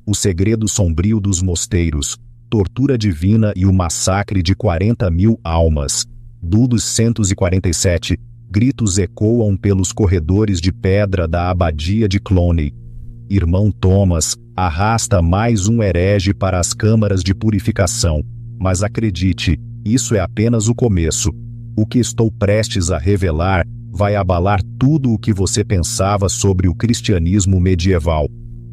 O segredo sombrio dos mosteiros, tortura divina e o massacre de 40.000 almas. Dudos 147, gritos ecoam pelos corredores de pedra da abadia de Cluny. Irmão Thomas, arrasta mais um herege para as câmaras de purificação. Mas acredite, isso é apenas o começo. O que estou prestes a revelar vai abalar tudo o que você pensava sobre o cristianismo medieval.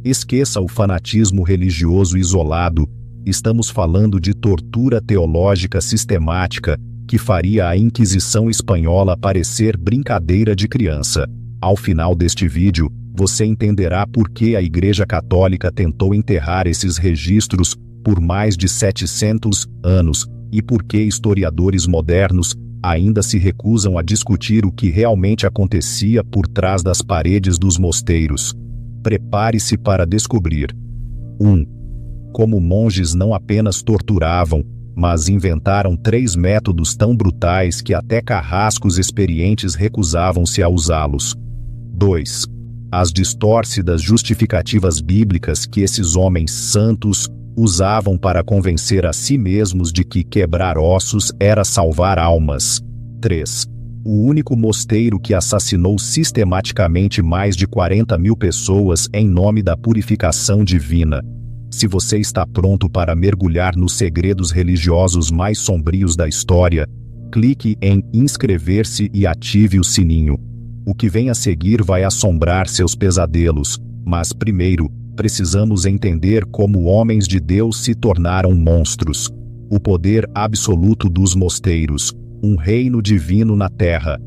Esqueça o fanatismo religioso isolado. Estamos falando de tortura teológica sistemática que faria a Inquisição espanhola parecer brincadeira de criança. Ao final deste vídeo, você entenderá por que a Igreja Católica tentou enterrar esses registros por mais de 700 anos e por que historiadores modernos ainda se recusam a discutir o que realmente acontecia por trás das paredes dos mosteiros. Prepare-se para descobrir. 1. Como monges não apenas torturavam, mas inventaram 3 métodos tão brutais que até carrascos experientes recusavam-se a usá-los. 2. As distorcidas justificativas bíblicas que esses homens santos usavam para convencer a si mesmos de que quebrar ossos era salvar almas. 3. O único mosteiro que assassinou sistematicamente mais de 40.000 pessoas em nome da purificação divina. Se você está pronto para mergulhar nos segredos religiosos mais sombrios da história, clique em inscrever-se e ative o sininho. O que vem a seguir vai assombrar seus pesadelos, mas primeiro, precisamos entender como homens de Deus se tornaram monstros. O poder absoluto dos mosteiros, um reino divino na Terra.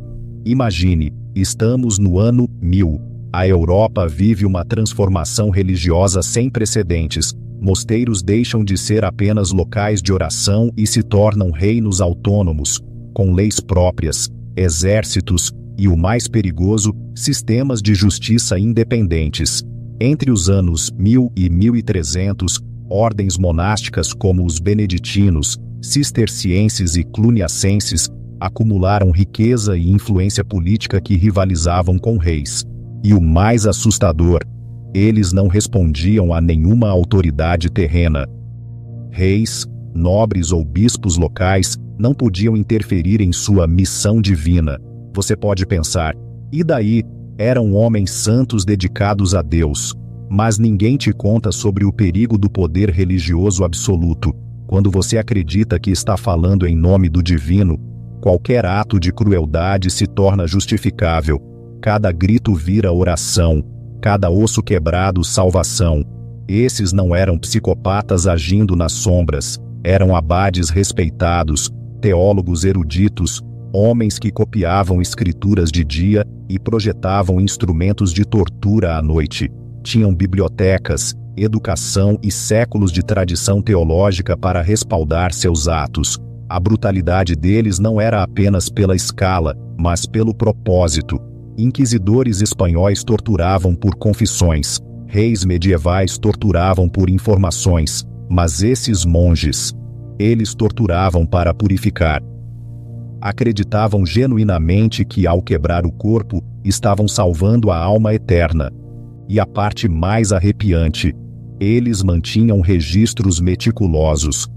Imagine, estamos no ano 1000. A Europa vive uma transformação religiosa sem precedentes. Mosteiros deixam de ser apenas locais de oração e se tornam reinos autônomos, com leis próprias, exércitos e, o mais perigoso, sistemas de justiça independentes. Entre os anos 1000 e 1300, ordens monásticas como os beneditinos, cistercienses e cluniacenses acumularam riqueza e influência política que rivalizavam com reis. E o mais assustador, eles não respondiam a nenhuma autoridade terrena. Reis, nobres ou bispos locais não podiam interferir em sua missão divina. Você pode pensar, e daí? Eram homens santos dedicados a Deus. Mas ninguém te conta sobre o perigo do poder religioso absoluto. Quando você acredita que está falando em nome do divino, qualquer ato de crueldade se torna justificável. Cada grito vira oração, cada osso quebrado salvação. Esses não eram psicopatas agindo nas sombras, eram abades respeitados, teólogos eruditos, homens que copiavam escrituras de dia e projetavam instrumentos de tortura à noite. Tinham bibliotecas, educação e séculos de tradição teológica para respaldar seus atos. A brutalidade deles não era apenas pela escala, mas pelo propósito. Inquisidores espanhóis torturavam por confissões, reis medievais torturavam por informações, mas esses monges, eles torturavam para purificar. Acreditavam genuinamente que, ao quebrar o corpo, estavam salvando a alma eterna. E a parte mais arrepiante, eles mantinham registros meticulosos.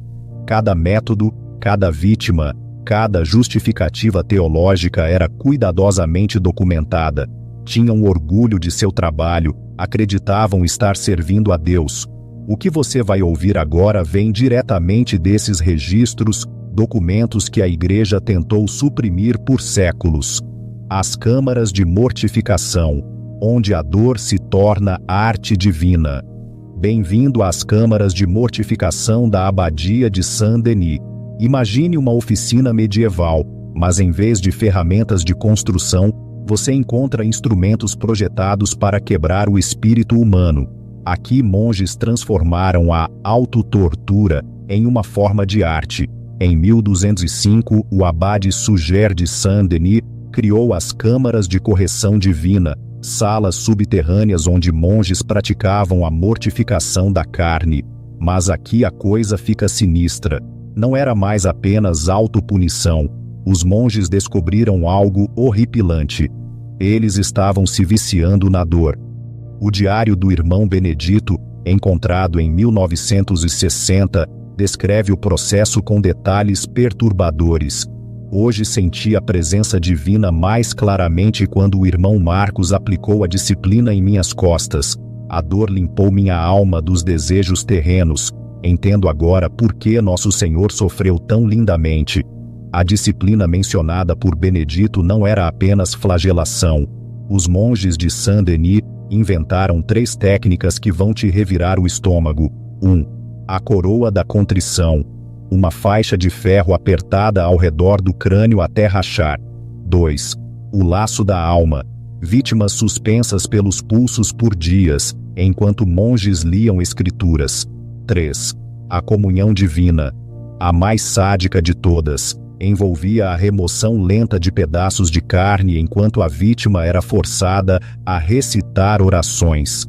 Cada método, cada vítima, cada justificativa teológica era cuidadosamente documentada. Tinham orgulho de seu trabalho, acreditavam estar servindo a Deus. O que você vai ouvir agora vem diretamente desses registros, documentos que a Igreja tentou suprimir por séculos. As câmaras de mortificação, onde a dor se torna arte divina. Bem-vindo às câmaras de mortificação da Abadia de Saint-Denis. Imagine uma oficina medieval, mas em vez de ferramentas de construção, você encontra instrumentos projetados para quebrar o espírito humano. Aqui monges transformaram a autotortura em uma forma de arte. Em 1205, o abade Suger de Saint-Denis criou as câmaras de correção divina, salas subterrâneas onde monges praticavam a mortificação da carne. Mas aqui a coisa fica sinistra. Não era mais apenas autopunição. Os monges descobriram algo horripilante. Eles estavam se viciando na dor. O diário do irmão Benedito, encontrado em 1960, descreve o processo com detalhes perturbadores. Hoje senti a presença divina mais claramente quando o irmão Marcos aplicou a disciplina em minhas costas. A dor limpou minha alma dos desejos terrenos. Entendo agora por que Nosso Senhor sofreu tão lindamente. A disciplina mencionada por Benedito não era apenas flagelação. Os monges de Saint-Denis inventaram 3 técnicas que vão te revirar o estômago. 1. A coroa da contrição. Uma faixa de ferro apertada ao redor do crânio até rachar. 2. O laço da alma. Vítimas suspensas pelos pulsos por dias, enquanto monges liam escrituras. 3. A comunhão divina. A mais sádica de todas. Envolvia a remoção lenta de pedaços de carne enquanto a vítima era forçada a recitar orações.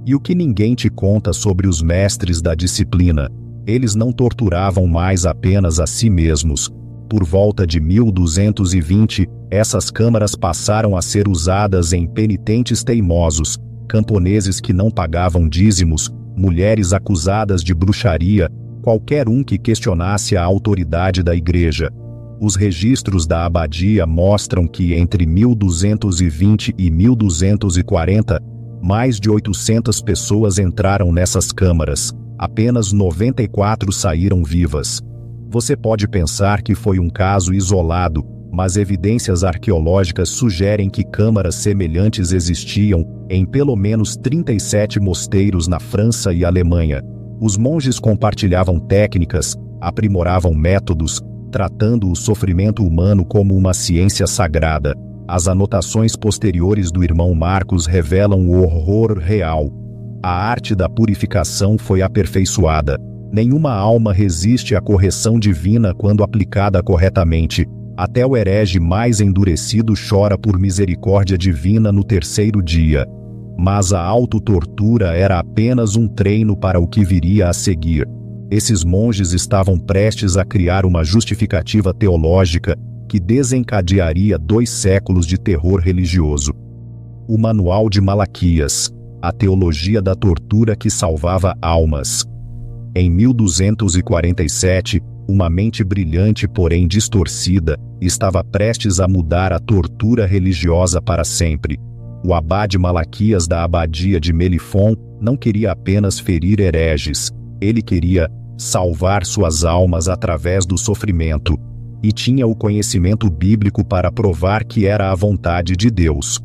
E o que ninguém te conta sobre os mestres da disciplina? Eles não torturavam mais apenas a si mesmos. Por volta de 1220, essas câmaras passaram a ser usadas em penitentes teimosos, camponeses que não pagavam dízimos, mulheres acusadas de bruxaria, qualquer um que questionasse a autoridade da igreja. Os registros da abadia mostram que entre 1220 e 1240, mais de 800 pessoas entraram nessas câmaras. Apenas 94 saíram vivas. Você pode pensar que foi um caso isolado, mas evidências arqueológicas sugerem que câmaras semelhantes existiam em pelo menos 37 mosteiros na França e Alemanha. Os monges compartilhavam técnicas, aprimoravam métodos, tratando o sofrimento humano como uma ciência sagrada. As anotações posteriores do irmão Marcos revelam o horror real. A arte da purificação foi aperfeiçoada. Nenhuma alma resiste à correção divina quando aplicada corretamente. Até o herege mais endurecido chora por misericórdia divina no 3º dia. Mas a autotortura era apenas um treino para o que viria a seguir. Esses monges estavam prestes a criar uma justificativa teológica que desencadearia 2 séculos de terror religioso. O Manual de Malaquias, a teologia da tortura que salvava almas. Em 1247, uma mente brilhante, porém distorcida, estava prestes a mudar a tortura religiosa para sempre. O abade Malaquias da abadia de Melifon não queria apenas ferir hereges, ele queria salvar suas almas através do sofrimento, e tinha o conhecimento bíblico para provar que era a vontade de Deus.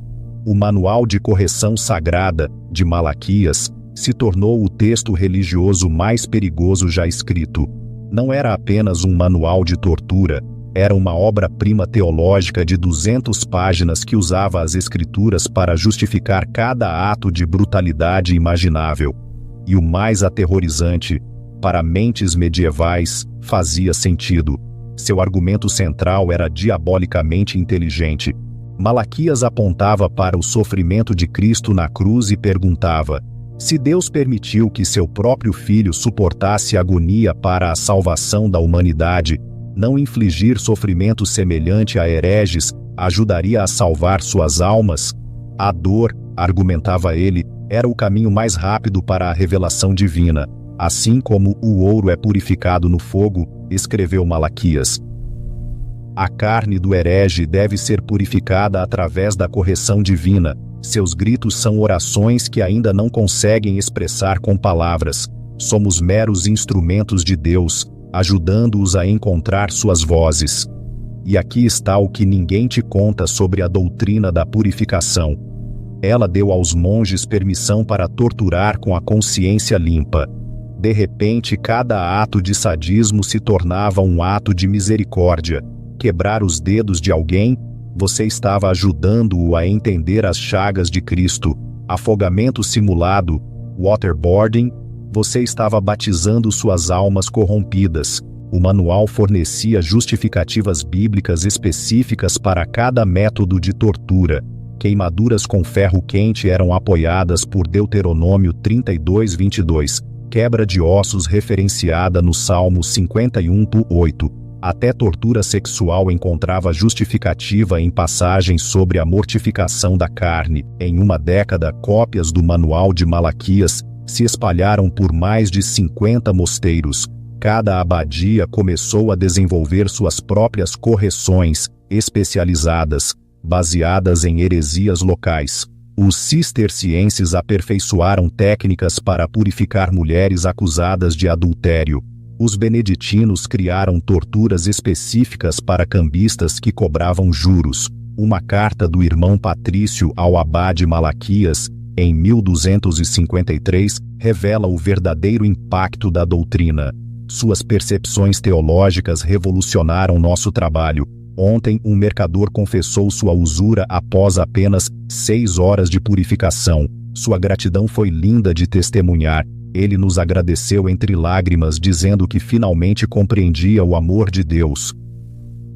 O Manual de Correção Sagrada, de Malaquias, se tornou o texto religioso mais perigoso já escrito. Não era apenas um manual de tortura, era uma obra-prima teológica de 200 páginas que usava as escrituras para justificar cada ato de brutalidade imaginável. E o mais aterrorizante, para mentes medievais, fazia sentido. Seu argumento central era diabolicamente inteligente. Malaquias apontava para o sofrimento de Cristo na cruz e perguntava: se Deus permitiu que seu próprio filho suportasse agonia para a salvação da humanidade, não infligir sofrimento semelhante a hereges ajudaria a salvar suas almas? A dor, argumentava ele, era o caminho mais rápido para a revelação divina. Assim como o ouro é purificado no fogo, escreveu Malaquias. A carne do herege deve ser purificada através da correção divina. Seus gritos são orações que ainda não conseguem expressar com palavras. Somos meros instrumentos de Deus, ajudando-os a encontrar suas vozes. E aqui está o que ninguém te conta sobre a doutrina da purificação. Ela deu aos monges permissão para torturar com a consciência limpa. De repente, cada ato de sadismo se tornava um ato de misericórdia. Quebrar os dedos de alguém, você estava ajudando-o a entender as chagas de Cristo. Afogamento simulado, waterboarding, você estava batizando suas almas corrompidas. O manual fornecia justificativas bíblicas específicas para cada método de tortura. Queimaduras com ferro quente eram apoiadas por Deuteronômio 32:22, quebra de ossos referenciada no Salmo 51:8. Até tortura sexual encontrava justificativa em passagens sobre a mortificação da carne. Em uma década, cópias do Manual de Malaquias se espalharam por mais de 50 mosteiros. Cada abadia começou a desenvolver suas próprias correções especializadas, baseadas em heresias locais. Os cistercienses aperfeiçoaram técnicas para purificar mulheres acusadas de adultério. Os beneditinos criaram torturas específicas para cambistas que cobravam juros. Uma carta do irmão Patrício ao abade Malaquias, em 1253, revela o verdadeiro impacto da doutrina. Suas percepções teológicas revolucionaram nosso trabalho. Ontem, um mercador confessou sua usura após apenas 6 horas de purificação. Sua gratidão foi linda de testemunhar. Ele nos agradeceu entre lágrimas, dizendo que finalmente compreendia o amor de Deus.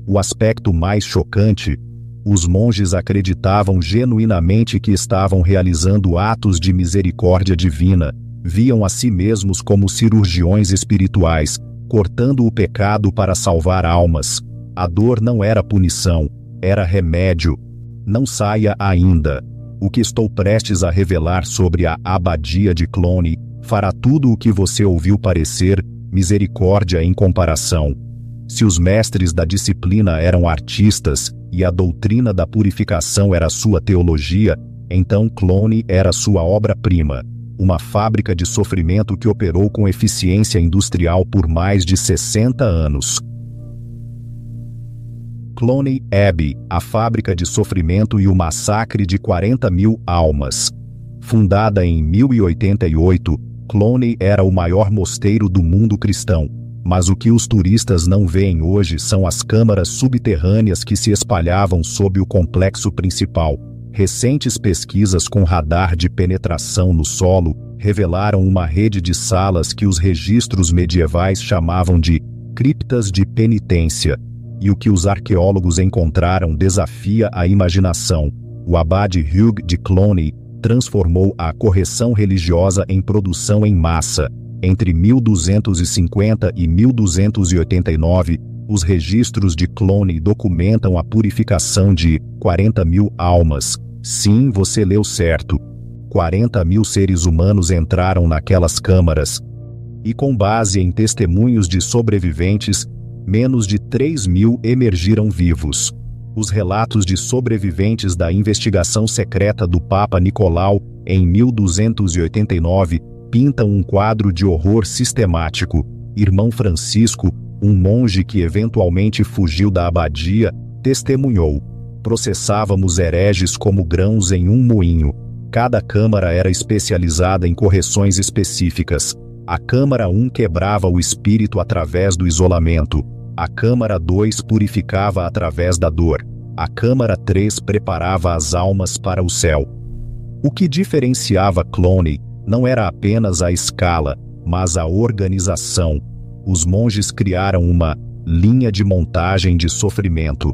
O aspecto mais chocante: os monges acreditavam genuinamente que estavam realizando atos de misericórdia divina. Viam a si mesmos como cirurgiões espirituais, cortando o pecado para salvar almas. A dor não era punição, era remédio. Não saia ainda. O que estou prestes a revelar sobre a abadia de Cluny fará tudo o que você ouviu parecer misericórdia em comparação. Se os mestres da disciplina eram artistas e a doutrina da purificação era sua teologia, então Cluny era sua obra-prima. Uma fábrica de sofrimento que operou com eficiência industrial por mais de 60 anos. Cluny Abbey, a fábrica de sofrimento e o massacre de 40.000 almas. Fundada em 1088, Cluny era o maior mosteiro do mundo cristão. Mas o que os turistas não veem hoje são as câmaras subterrâneas que se espalhavam sob o complexo principal. Recentes pesquisas com radar de penetração no solo revelaram uma rede de salas que os registros medievais chamavam de criptas de penitência. E o que os arqueólogos encontraram desafia a imaginação. O abade Hugh de Cluny transformou a correção religiosa em produção em massa. Entre 1250 e 1289, os registros de Cluny documentam a purificação de 40.000 almas. Sim, você leu certo. 40.000 seres humanos entraram naquelas câmaras. E com base em testemunhos de sobreviventes, menos de 3.000 emergiram vivos. Os relatos de sobreviventes da investigação secreta do Papa Nicolau, em 1289, pintam um quadro de horror sistemático. Irmão Francisco, um monge que eventualmente fugiu da abadia, testemunhou: processávamos hereges como grãos em um moinho. Cada câmara era especializada em correções específicas. A câmara 1 quebrava o espírito através do isolamento. A câmara 2 purificava através da dor. A câmara 3 preparava as almas para o céu. O que diferenciava Cluny não era apenas a escala, mas a organização. Os monges criaram uma linha de montagem de sofrimento.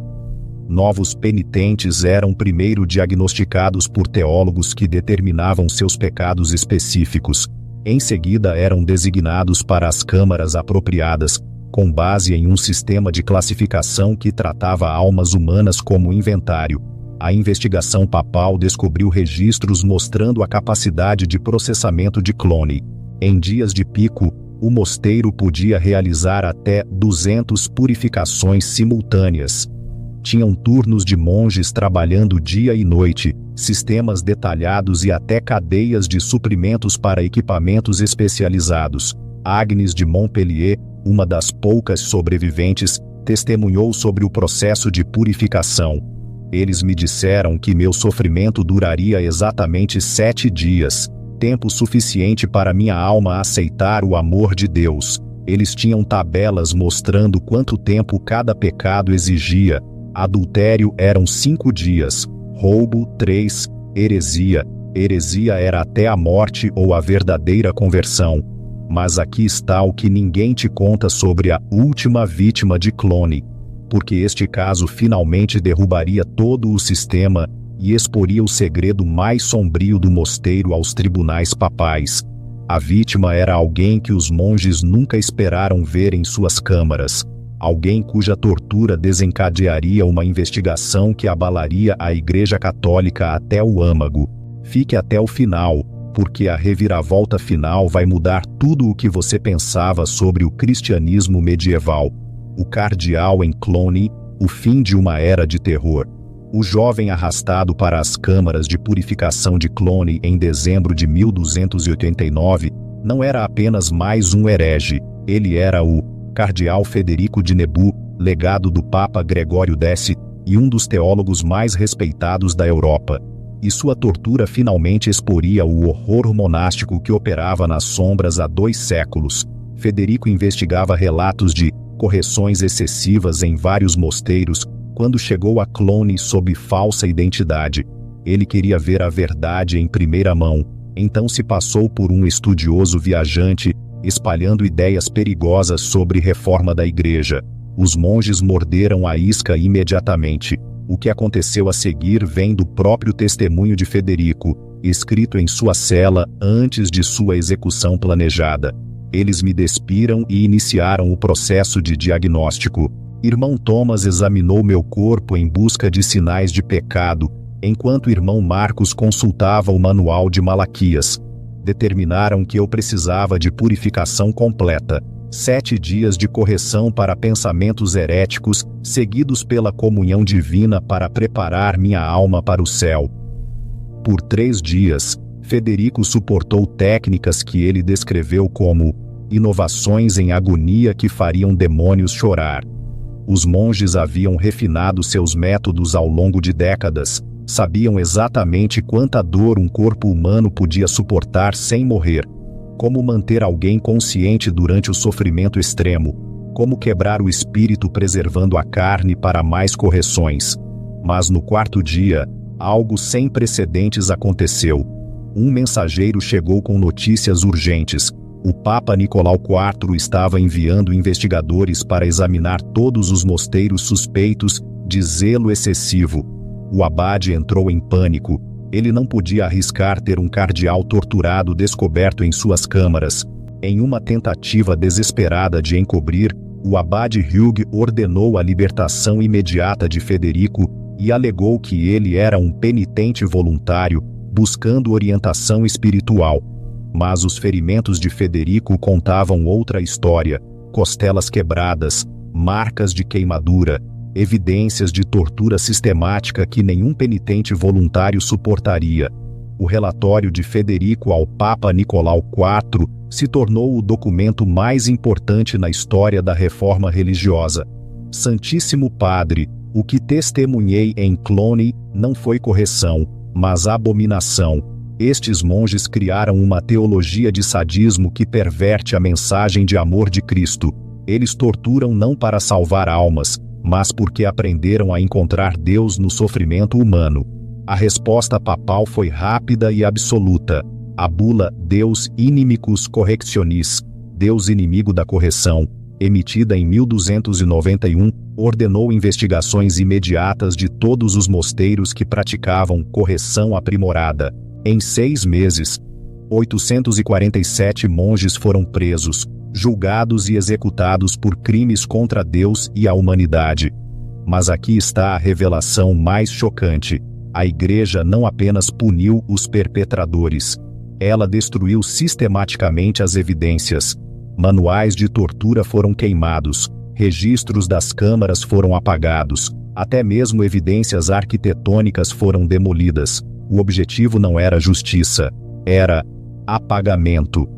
Novos penitentes eram primeiro diagnosticados por teólogos que determinavam seus pecados específicos. Em seguida eram designados para as câmaras apropriadas, com base em um sistema de classificação que tratava almas humanas como inventário. A investigação papal descobriu registros mostrando a capacidade de processamento de Cluny. Em dias de pico, o mosteiro podia realizar até 200 purificações simultâneas. Tinham turnos de monges trabalhando dia e noite, sistemas detalhados e até cadeias de suprimentos para equipamentos especializados. Agnes de Montpellier, uma das poucas sobreviventes, testemunhou sobre o processo de purificação. Eles me disseram que meu sofrimento duraria exatamente 7 dias, tempo suficiente para minha alma aceitar o amor de Deus. Eles tinham tabelas mostrando quanto tempo cada pecado exigia. Adultério eram 5 dias, roubo 3, heresia era até a morte ou a verdadeira conversão. Mas aqui está o que ninguém te conta sobre a última vítima de Cluny, porque este caso finalmente derrubaria todo o sistema e exporia o segredo mais sombrio do mosteiro aos tribunais papais. A vítima era alguém que os monges nunca esperaram ver em suas câmaras, alguém cuja tortura desencadearia uma investigação que abalaria a Igreja Católica até o âmago. Fique até o final, porque a reviravolta final vai mudar tudo o que você pensava sobre o cristianismo medieval. O cardeal em Cluny, o fim de uma era de terror. O jovem arrastado para as câmaras de purificação de Cluny em dezembro de 1289 não era apenas mais um herege, ele era o cardeal Federico de Nebu, legado do Papa Gregório X e um dos teólogos mais respeitados da Europa. E sua tortura finalmente exporia o horror monástico que operava nas sombras há 2 séculos. Federico investigava relatos de correções excessivas em vários mosteiros quando chegou a Cluny sob falsa identidade. Ele queria ver a verdade em primeira mão, então se passou por um estudioso viajante, espalhando ideias perigosas sobre reforma da igreja. Os monges morderam a isca imediatamente. O que aconteceu a seguir vem do próprio testemunho de Federico, escrito em sua cela antes de sua execução planejada. Eles me despiram e iniciaram o processo de diagnóstico. Irmão Thomas examinou meu corpo em busca de sinais de pecado, enquanto irmão Marcos consultava o manual de Malaquias. Determinaram que eu precisava de purificação completa. 7 dias de correção para pensamentos heréticos, seguidos pela comunhão divina para preparar minha alma para o céu. Por 3 dias, Federico suportou técnicas que ele descreveu como inovações em agonia que fariam demônios chorar. Os monges haviam refinado seus métodos ao longo de décadas, sabiam exatamente quanta dor um corpo humano podia suportar sem morrer. Como manter alguém consciente durante o sofrimento extremo, como quebrar o espírito preservando a carne para mais correções. Mas no 4º dia, algo sem precedentes aconteceu. Um mensageiro chegou com notícias urgentes. O Papa Nicolau IV estava enviando investigadores para examinar todos os mosteiros suspeitos de zelo excessivo. O abade entrou em pânico. Ele não podia arriscar ter um cardeal torturado descoberto em suas câmaras. Em uma tentativa desesperada de encobrir, o abade Hugh ordenou a libertação imediata de Federico e alegou que ele era um penitente voluntário, buscando orientação espiritual. Mas os ferimentos de Federico contavam outra história: costelas quebradas, marcas de queimadura, evidências de tortura sistemática que nenhum penitente voluntário suportaria. O relatório de Federico ao Papa Nicolau IV se tornou o documento mais importante na história da reforma religiosa. Santíssimo Padre, o que testemunhei em Cluny não foi correção, mas abominação. Estes monges criaram uma teologia de sadismo que perverte a mensagem de amor de Cristo. Eles torturam não para salvar almas, mas porque aprenderam a encontrar Deus no sofrimento humano. A resposta papal foi rápida e absoluta. A bula Deus Inimicus Correctionis, Deus inimigo da correção, emitida em 1291, ordenou investigações imediatas de todos os mosteiros que praticavam correção aprimorada. Em 6 meses, 847 monges foram presos, julgados e executados por crimes contra Deus e a humanidade. Mas aqui está a revelação mais chocante. A Igreja não apenas puniu os perpetradores. Ela destruiu sistematicamente as evidências. Manuais de tortura foram queimados, registros das câmaras foram apagados, até mesmo evidências arquitetônicas foram demolidas. O objetivo não era justiça, era apagamento.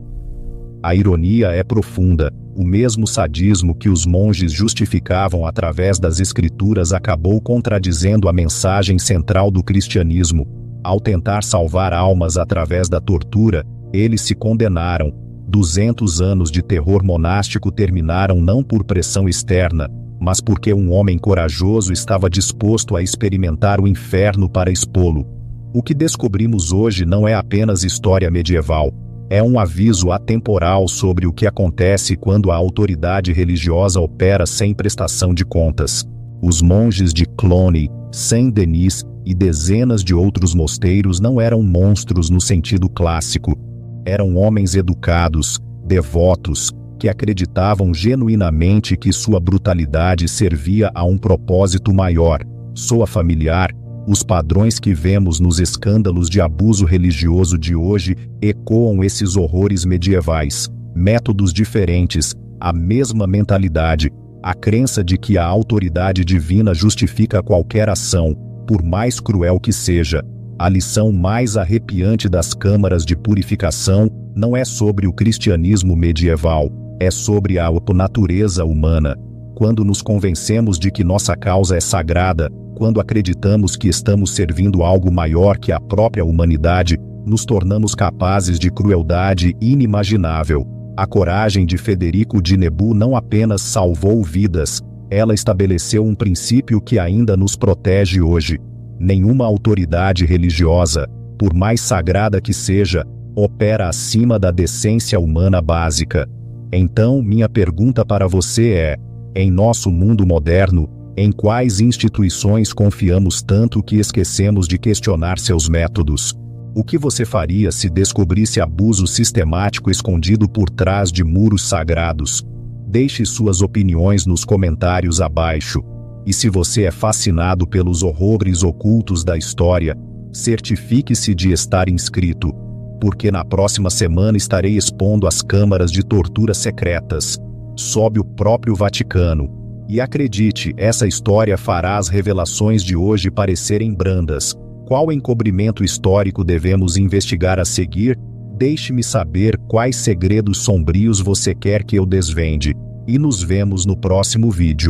A ironia é profunda. O mesmo sadismo que os monges justificavam através das escrituras acabou contradizendo a mensagem central do cristianismo. Ao tentar salvar almas através da tortura, eles se condenaram. 200 anos de terror monástico terminaram não por pressão externa, mas porque um homem corajoso estava disposto a experimentar o inferno para expô-lo. O que descobrimos hoje não é apenas história medieval. É um aviso atemporal sobre o que acontece quando a autoridade religiosa opera sem prestação de contas. Os monges de Cluny, Saint-Denis e dezenas de outros mosteiros não eram monstros no sentido clássico. Eram homens educados, devotos, que acreditavam genuinamente que sua brutalidade servia a um propósito maior. Soa familiar? Os padrões que vemos nos escândalos de abuso religioso de hoje ecoam esses horrores medievais. Métodos diferentes, a mesma mentalidade, a crença de que a autoridade divina justifica qualquer ação, por mais cruel que seja. A lição mais arrepiante das câmaras de purificação não é sobre o cristianismo medieval, é sobre a natureza humana. Quando nos convencemos de que nossa causa é sagrada, quando acreditamos que estamos servindo algo maior que a própria humanidade, nos tornamos capazes de crueldade inimaginável. A coragem de Federico de Nebu não apenas salvou vidas, ela estabeleceu um princípio que ainda nos protege hoje. Nenhuma autoridade religiosa, por mais sagrada que seja, opera acima da decência humana básica. Então, minha pergunta para você é: em nosso mundo moderno, em quais instituições confiamos tanto que esquecemos de questionar seus métodos? O que você faria se descobrisse abuso sistemático escondido por trás de muros sagrados? Deixe suas opiniões nos comentários abaixo. E se você é fascinado pelos horrores ocultos da história, certifique-se de estar inscrito, porque na próxima semana estarei expondo as câmaras de tortura secretas, sob o próprio Vaticano. E acredite, essa história fará as revelações de hoje parecerem brandas. Qual encobrimento histórico devemos investigar a seguir? Deixe-me saber quais segredos sombrios você quer que eu desvende. E nos vemos no próximo vídeo.